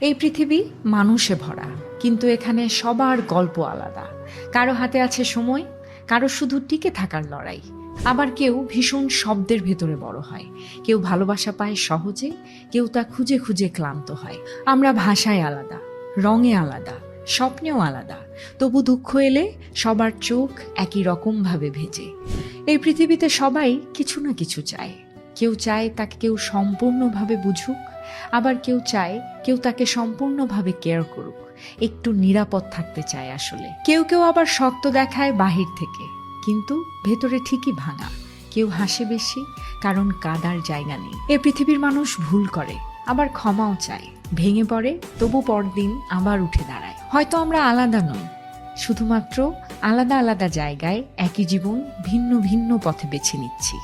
এই পৃথিবী মানুষে ভরা, কিন্তু এখানে সবার গল্প আলাদা। কারো হাতে আছে সময়, কারো শুধু টিকে থাকার লড়াই। আবার কেউ ভীষণ শব্দের ভেতরে বড় হয়, কেউ ভালোবাসা পায় সহজে, কেউ তা খুঁজে খুঁজে ক্লান্ত হয়। আমরা ভাষায় আলাদা, রঙে আলাদা, স্বপ্নেও আলাদা, তবু দুঃখ এলে সবার চোখ একই রকম ভাবে ভেজে। এই পৃথিবীতে সবাই কিছু না কিছু চায়। কেউ চায় তাকে কেউ সম্পূর্ণভাবে বুঝুক, আবার কেউ চায় কেউ তাকে সম্পূর্ণভাবে কেয়ার করুক, একটু নিরাপদ থাকতে চায় আসলে। কেউ কেউ আবার শক্ত দেখায় বাহির থেকে, কিন্তু ভেতরে ঠিকই ভাঙা। কেউ হাসে বেশি, কারণ কাদার জায়গা নেই। এ পৃথিবীর মানুষ ভুল করে, আবার ক্ষমাও চায়, ভেঙে পড়ে, তবু পরদিন আবার উঠে দাঁড়ায়। হয়তো আমরা আলাদা নই, শুধুমাত্র আলাদা আলাদা জায়গায় একই জীবন ভিন্ন ভিন্ন পথে বেছে নিচ্ছি।